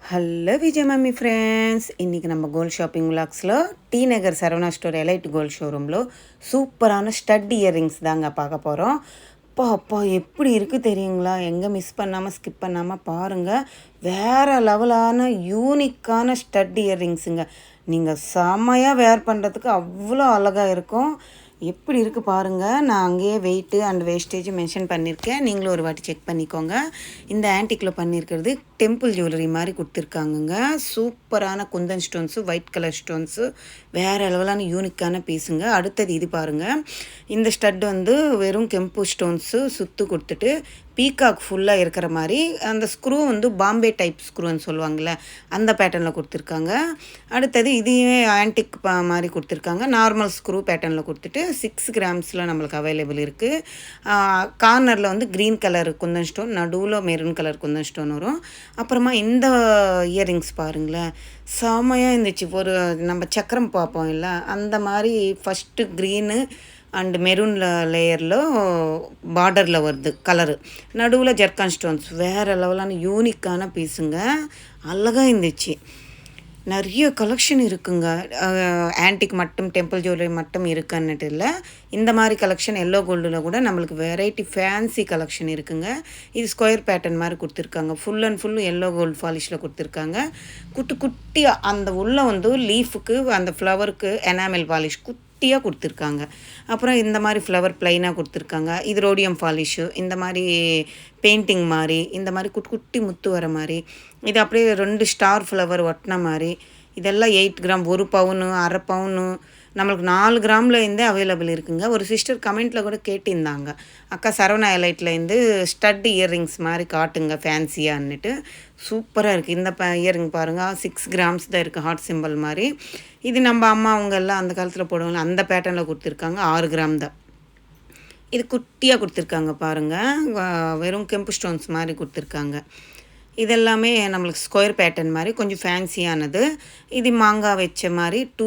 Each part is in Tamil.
ஹலோ விஜய் மம்மி ஃப்ரெண்ட்ஸ், இன்றைக்கி நம்ம கோல்ட் ஷாப்பிங் விலாக்ஸில் டி நகர் சரவணா ஸ்டோர் எலைட் கோல்ட் ஷோரூமில் சூப்பரான ஸ்டட் இயரிங்ஸ் தாங்க பார்க்க போகிறோம். அப்பா எப்படி இருக்குது தெரியுங்களா? எங்கே மிஸ் பண்ணாமல் ஸ்கிப் பண்ணாமல் பாருங்கள். வேறு லெவலான யூனிக்கான ஸ்டட் இயரிங்ஸுங்க. நீங்கள் செம்மையாக வேர் பண்ணுறதுக்கு அவ்வளோ அழகாக இருக்கும். எப்படி இருக்குது பாருங்கள். நான் அங்கேயே வெயிட்டு அண்ட் வேஸ்டேஜ் மென்ஷன் பண்ணியிருக்கேன். நீங்களும் ஒரு வாட்டி செக் பண்ணிக்கோங்க. இந்த ஆன்டிக்கில் பண்ணியிருக்கிறது டெம்பிள் ஜுவல்லரி மாதிரி கொடுத்துருக்காங்கங்க. சூப்பரான Kundan stones, white colour stones, வேறு லெவலான யூனிக்கான பீஸுங்க. அடுத்தது இது பாருங்கள். இந்த ஸ்டட் வெறும் கெம்பு ஸ்டோன்ஸு சுற்று கொடுத்துட்டு பீகாக் ஃபுல்லாக இருக்கிற மாதிரி அந்த ஸ்க்ரூ பாம்பே டைப் ஸ்க்ரூன்னு சொல்லுவாங்கள்ல, அந்த பேட்டர்னில் கொடுத்துருக்காங்க. அடுத்தது இதையுமே ஆன்டிக் மாதிரி கொடுத்துருக்காங்க. நார்மல் ஸ்க்ரூ பேட்டர்னில் கொடுத்துட்டு 6 கிராம்ஸில் நம்மளுக்கு அவைலபிள் இருக்குது. கார்னரில் க்ரீன் கலர் குந்தன் ஸ்டோன், நடுவில் மெரூன் கலர் குந்தன் ஸ்டோன் வரும். அப்புறமா இந்த இயரிங்ஸ் பாருங்களேன், செமையாக இருந்துச்சு. ஒரு நம்ம சக்கரம் பார்ப்போம் இல்லை, அந்த மாதிரி ஃபஸ்ட்டு க்ரீனு அண்டு மெரூன் லேயரில் பார்டரில் வருது கலரு, நடுவில் ஜர்கான் ஸ்டோன்ஸ். வேறு லெவலான யூனிக்கான பீஸுங்க. அழகாக இருந்துச்சு. நிறைய கலெக்ஷன் இருக்குங்க. ஆன்டிக் மட்டும் டெம்பிள் ஜுவல்லரி மட்டும் இருக்குன்னுட்டு இல்லை, இந்த மாதிரி கலெக்ஷன் எல்லோ கோல்டில் கூட நம்மளுக்கு வெரைட்டி ஃபேன்சி கலெக்ஷன் இருக்குங்க. இது ஸ்கொயர் பேட்டர்ன் மாதிரி கொடுத்துருக்காங்க. Full and full yellow gold ஃபாலிஷில் கொடுத்துருக்காங்க. குட்டி குட்டி அந்த உள்ள லீஃபுக்கு அந்த ஃப்ளவருக்கு எனாமல் பாலிஷ் குட்டியாக கொடுத்துருக்காங்க. அப்புறம் இந்த மாதிரி ஃப்ளவர் ப்ளைனாக கொடுத்துருக்காங்க. இது ரோடியம் பாலிஷு, இந்த மாதிரி பெயிண்டிங் மாதிரி, இந்த மாதிரி குட்டி குட்டி முத்து வர மாதிரி, இது அப்படியே 2 ஸ்டார் ஃப்ளவர் ஒட்டின மாதிரி. இதெல்லாம் 8 கிராம், 1 பவுனு, அரை பவுனு, நம்மளுக்கு 4 கிராமில் இருந்தே அவைலபிள் இருக்குங்க. ஒரு சிஸ்டர் கமெண்ட்டில் கூட கேட்டிருந்தாங்க, அக்கா சரவணா எலைட்லேருந்து ஸ்டட் இயரிங்ஸ் மாதிரி காட்டுங்க ஃபேன்சியான்னுட்டு. சூப்பராக இருக்குது. இந்த இயரிங் பாருங்கள், 6 கிராம்ஸ் தான் இருக்குது, ஹார்ட் சிம்பிள் மாதிரி. இது நம்ம அம்மா அவங்க எல்லாம் அந்த காலத்தில் போடுவாங்க, அந்த பேட்டர்னில் கொடுத்துருக்காங்க. 6 கிராம் தான். இது குட்டியாக கொடுத்துருக்காங்க பாருங்கள். வெறும் கெம்பு ஸ்டோன்ஸ் மாதிரி கொடுத்துருக்காங்க. இதெல்லாமே நம்மளுக்கு ஸ்கொயர் பேட்டர்ன் மாதிரி கொஞ்சம் ஃபேன்சியானது. இது மாங்காய் வச்ச மாதிரி 2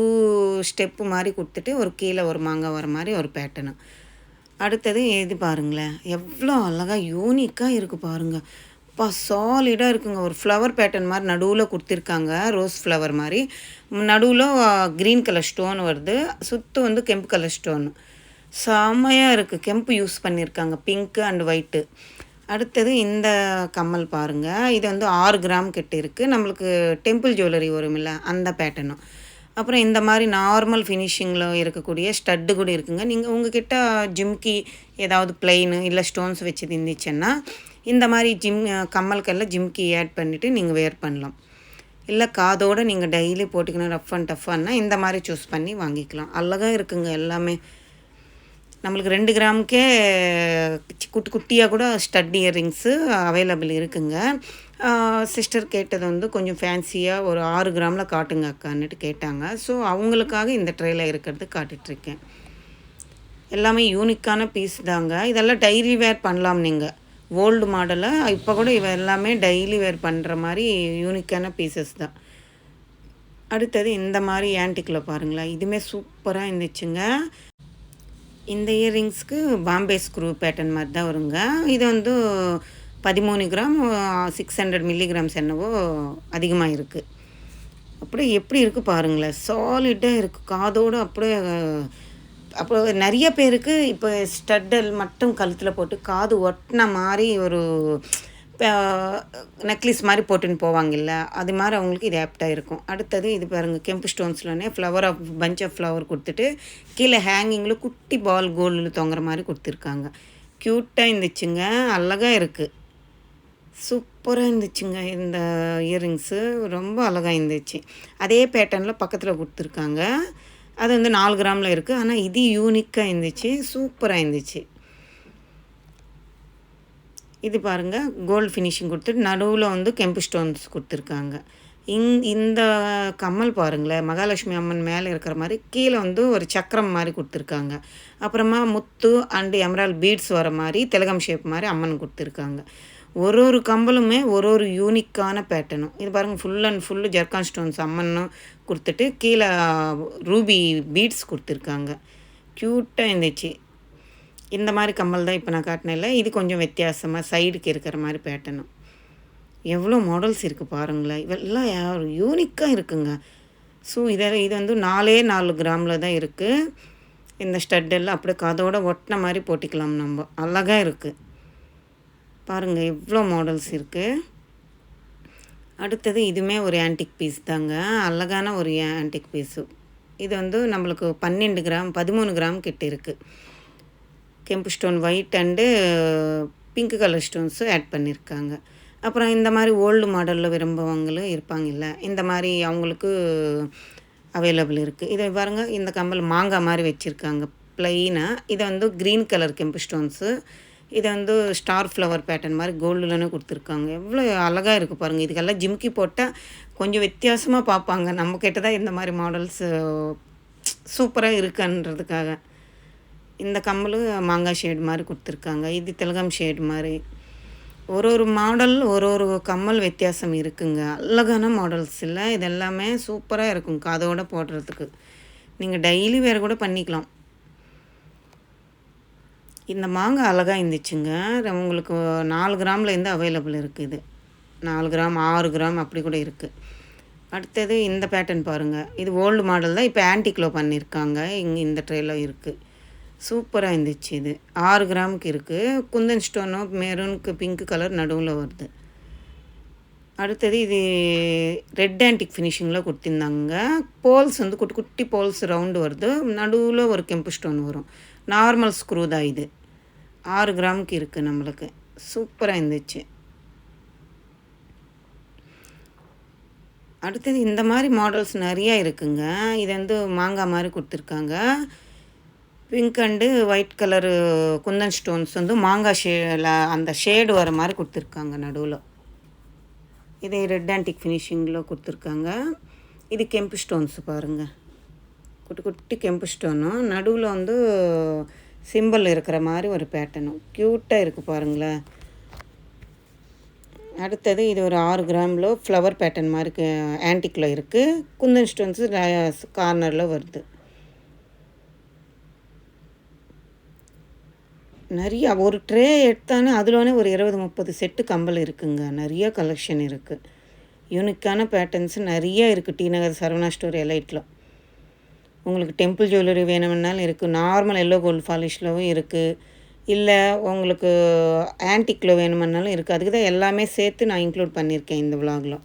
ஸ்டெப்பு மாதிரி கொடுத்துட்டு ஒரு கீழே ஒரு மாங்காய் வர மாதிரி ஒரு பேட்டர்னு. அடுத்தது இது பாருங்களேன், எவ்வளோ அழகாக யூனிக்காக இருக்குது பாருங்கள். சாலிடாக இருக்குங்க. ஒரு ஃப்ளவர் பேட்டர்ன் மாதிரி நடுவில் கொடுத்துருக்காங்க, ரோஸ் ஃப்ளவர் மாதிரி. நடுவில் க்ரீன் கலர் ஸ்டோன் வருது, சுற்று கெம்பு கலர் ஸ்டோனு. செம்மையாக இருக்குது. கெம்பு யூஸ் பண்ணியிருக்காங்க, பிங்க்கு அண்ட் ஒயிட்டு. அடுத்தது இந்த கம்மல் பாருங்கள். இது 6 கிராம் கிட்ட இருக்குது. நம்மளுக்கு டெம்பிள் ஜுவல்லரி வரும்ல, அந்த பேட்டர்னும். அப்புறம் இந்த மாதிரி நார்மல் ஃபினிஷிங்கில் இருக்கக்கூடிய ஸ்டட்டு கூட இருக்குங்க. நீங்கள் உங்ககிட்ட ஜிம்கி ஏதாவது பிளெயின் இல்லை ஸ்டோன்ஸ் வச்சது இருந்துச்சுன்னா இந்த மாதிரி கம்மல்கெல்லாம் ஜிம்கி ஆட் பண்ணிவிட்டு நீங்கள் வேர் பண்ணலாம். இல்லை காதோடு நீங்கள் டெய்லி போட்டுக்கணும் ரஃப் அண்ட் டஃப்பானா இந்த மாதிரி சூஸ் பண்ணி வாங்கிக்கலாம். அழகாக இருக்குங்க எல்லாமே. நம்மளுக்கு 2 கிராமுக்கே குட்டி குட்டியாக கூட ஸ்டட் இயரிங்ஸு அவைலபிள் இருக்குங்க. சிஸ்டர் கேட்டது கொஞ்சம் ஃபேன்சியாக ஒரு 6 கிராமில் காட்டுங்க அக்கான்னுட்டு கேட்டாங்க. ஸோ அவங்களுக்காக இந்த ட்ரேயில் இருக்கிறது காட்டிகிட்ருக்கேன். எல்லாமே யூனிக்கான பீஸ் தாங்க. இதெல்லாம் டெய்லி வேர் பண்ணலாம் நீங்கள். ஓல்டு மாடலாக இப்போ கூட இவ எல்லாமே டெய்லி வேர் பண்ணுற மாதிரி யூனிக்கான பீசஸ் தான். அடுத்தது இந்த மாதிரி ஆன்டிக்கில் பாருங்களேன், இதுவுமே சூப்பராக இருந்துச்சுங்க. இந்த இயரிங்ஸ்க்கு பாம்பே ஸ்க்ரூ பேட்டர்ன் மாதிரி தான் வருங்க. இது 13 கிராம் 600 மில்லிகிராம்ஸ் என்னவோ அதிகமாக இருக்குது. அப்படியே எப்படி இருக்குது பாருங்களேன், சாலிடாக இருக்குது. காதோடு அப்படியே அப்போ நிறைய பேருக்கு இப்போ ஸ்டட்டல் மட்டும் கழுத்தில் போட்டு காது ஒட்டின மாதிரி ஒரு நெக்லஸ் மாதிரி போட்டுன்னு போவாங்கல்ல, அது மாதிரி அவங்களுக்கு இது ஆப்டாக இருக்கும். அடுத்தது இது பாருங்கள், கெம்பு ஸ்டோன்ஸ்லனே பஞ்ச் ஆஃப் ஃப்ளவர் கொடுத்துட்டு கீழே ஹேங்கிங்கில் குட்டி பால் கோல்டில் தொங்குற மாதிரி கொடுத்துருக்காங்க. க்யூட்டாக இருந்துச்சுங்க, அழகாக இருக்குது. சூப்பராக இருந்துச்சுங்க. இந்த இயரிங்ஸு ரொம்ப அழகாக இருந்துச்சு. அதே பேட்டர்னில் பக்கத்தில் கொடுத்துருக்காங்க. அது 4 கிராமில் இருக்குது. ஆனால் இது யூனிக்காக இருந்துச்சு, சூப்பராக இருந்துச்சு. இது பாருங்கள், கோல்டு ஃபினிஷிங் கொடுத்துட்டு நடுவில் கெம்பு ஸ்டோன்ஸ் கொடுத்துருக்காங்க. இந்த கம்மல் பாருங்களேன், மகாலட்சுமி அம்மன் மேலே இருக்கிற மாதிரி கீழே ஒரு சக்கரம் மாதிரி கொடுத்துருக்காங்க. அப்புறமா முத்து அண்டு எமரால் பீட்ஸ் வர மாதிரி திலகம் ஷேப் மாதிரி அம்மன் கொடுத்துருக்காங்க. ஒரு கம்பலுமே ஒரு யூனிக்கான பேட்டர்னும். இது பாருங்கள், full and full zircon stones அம்மனும் கொடுத்துட்டு கீழே ரூபி பீட்ஸ் கொடுத்துருக்காங்க. க்யூட்டாக இருந்துச்சு. இந்த மாதிரி கம்மல் தான் இப்போ நான் காட்டினேன்ல, இது கொஞ்சம் வித்தியாசமாக சைடுக்கு இருக்கிற மாதிரி பேட்டர்னும். எவ்வளோ மாடல்ஸ் இருக்குது பாருங்களேன். இவெல்லாம் யூனிக்காக இருக்குங்க. ஸோ இது வந்து 4 கிராமில் தான் இருக்குது. இந்த ஸ்டட்டெல்லாம் அப்படியே அதோட ஒட்டின மாதிரி போட்டிக்கலாம் நம்ம. அழகாக இருக்குது பாருங்கள், எவ்வளோ மாடல்ஸ் இருக்குது. அடுத்தது இதுவுமே ஒரு ஆன்டிக் பீஸ் தாங்க. அழகான ஒரு ஆன்டிக் பீஸு. இது வந்து நம்மளுக்கு 12 கிராம் 13 கிராம் கிட்ட இருக்குது. கெம்பு stone white and pink colour ஸ்டோன்ஸும் ஆட் பண்ணியிருக்காங்க. அப்புறம் இந்த மாதிரி ஓல்டு மாடலில் விரும்புகிறவங்களும் இருப்பாங்கல்ல, இந்த மாதிரி அவங்களுக்கு அவைலபிள் இருக்குது. இதை பாருங்க, இந்த கம்மல் மாங்காய் மாதிரி வச்சுருக்காங்க ப்ளைனாக. இதை வந்து க்ரீன் கலர் கெம்பு ஸ்டோன்ஸு. இதை வந்து ஸ்டார் ஃப்ளவர் பேட்டர்ன் மாதிரி கோல்டுலன்னு கொடுத்துருக்காங்க. எவ்வளோ அழகாக இருக்குது பாருங்கள். இதுக்கெல்லாம் ஜிம்கி போட்டால் கொஞ்சம் வித்தியாசமாக பார்ப்பாங்க. நம்ம கிட்ட தான் இந்த மாதிரி மாடல்ஸு சூப்பராக இருக்குன்றதுக்காக. இந்த கம்மல் மாங்காய் ஷேடு மாதிரி கொடுத்துருக்காங்க. இது திலகம் ஷேடு மாதிரி. ஒரு மாடல் ஒரு கம்மல் வித்தியாசம் இருக்குங்க. அழகான மாடல்ஸ் இல்லை, இது எல்லாமே சூப்பராக இருக்கும் காதோடு போடுறதுக்கு. நீங்கள் டெய்லி வேறு கூட பண்ணிக்கலாம். இந்த மாங்காய் அழகாக இருந்துச்சுங்க. உங்களுக்கு 4 கிராம்லேருந்து அவைலபிள் இருக்குது. இது 4 கிராம் 6 கிராம் அப்படி கூட இருக்குது. அடுத்தது இந்த பேட்டர்ன் பாருங்கள். இது ஓல்டு மாடல் தான், இப்போ ஆன்டிக்கில் பண்ணியிருக்காங்க. இங்கே இந்த ட்ரேயில் இருக்குது. சூப்பராக இருந்துச்சு. இது 6 கிராமுக்கு இருக்குது. குந்தன் ஸ்டோனும் மெரூனுக்கு பிங்க் கலர் நடுவில் வருது. அடுத்தது இது ரெட் ஆன்டிக் ஃபினிஷிங்கில் கொடுத்துருந்தாங்க. போல்ஸ் வந்து குட்டி குட்டி போல்ஸ் ரவுண்டு வருது. நடுவில் ஒரு கெம்பு ஸ்டோன் வரும். நார்மல் ஸ்க்ரூ தான் இது. 6 கிராமுக்கு இருக்குது நம்மளுக்கு. சூப்பராக இருந்துச்சு. அடுத்தது இந்த மாதிரி மாடல்ஸ் நிறையா இருக்குங்க. இது வந்து மாங்காய் மாதிரி கொடுத்துருக்காங்க. Pink and white colour Kundan stones வந்து மாங்காய் அந்த ஷேடு வர மாதிரி கொடுத்துருக்காங்க நடுவில். இது ரெட் ஆன்டிக் ஃபினிஷிங்கில் கொடுத்துருக்காங்க. இது கெம்பு ஸ்டோன்ஸு பாருங்கள், குட்டி குட்டி கெம்பு ஸ்டோனும் நடுவில் வந்து சிம்பிள் இருக்கிற மாதிரி ஒரு பேட்டர்னும் க்யூட்டாக இருக்குது பாருங்களேன். அடுத்தது இது ஒரு 6 கிராமில் ஃப்ளவர் பேட்டர்ன் மாதிரி ஆன்டிக்கில் இருக்குது. குந்தன் ஸ்டோன்ஸு கார்னரில் வருது. நிறையா ஒரு ட்ரே எடுத்தானே அதில் ஒரு 20-30 செட்டு கம்பல் இருக்குங்க. நிறைய கலெக்ஷன் இருக்குது. யூனிக்கான பேட்டர்ன்ஸு நிறையா இருக்குது டி நகர் சரவணா ஸ்டோர் எலைட்டில். உங்களுக்கு டெம்பிள் ஜுவல்லரி வேணும்னாலும் இருக்குது. நார்மல் எல்லோ கோல்டு பாலிஷ்லவும் இருக்குது. இல்லை உங்களுக்கு ஆன்டிக்கில் வேணுமென்னாலும் இருக்குது. அதுக்கு தான் எல்லாமே சேர்த்து நான் இன்க்ளூட் பண்ணியிருக்கேன் இந்த விலாகில்.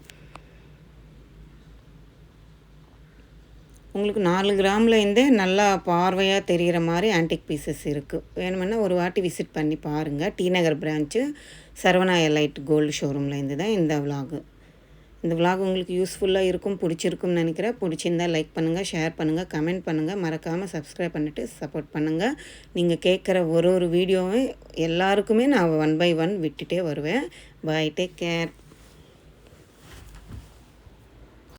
உங்களுக்கு 4 கிராம்லேருந்தே நல்லா பார்வையாக தெரிகிற மாதிரி ஆன்டிக் பீசஸ் இருக்குது. வேணுமென்னா ஒரு வாட்டி விசிட் பண்ணி பாருங்கள். டி நகர் பிரான்ச்சு சரவணா எலைட் கோல்டு ஷோரூம்லேருந்து தான் இந்த விலாகு. இந்த விலாக் உங்களுக்கு யூஸ்ஃபுல்லாக இருக்கும், பிடிச்சிருக்கும்னு நினைக்கிறேன். பிடிச்சிருந்தால் லைக் பண்ணுங்கள், ஷேர் பண்ணுங்கள், கமெண்ட் பண்ணுங்கள். மறக்காமல் சப்ஸ்கிரைப் பண்ணிவிட்டு சப்போர்ட் பண்ணுங்கள். நீங்கள் கேட்குற ஒரு வீடியோவும் எல்லாருக்குமே நான் 1 by 1 விட்டுட்டே வருவேன். பாய், டேக் கேர்.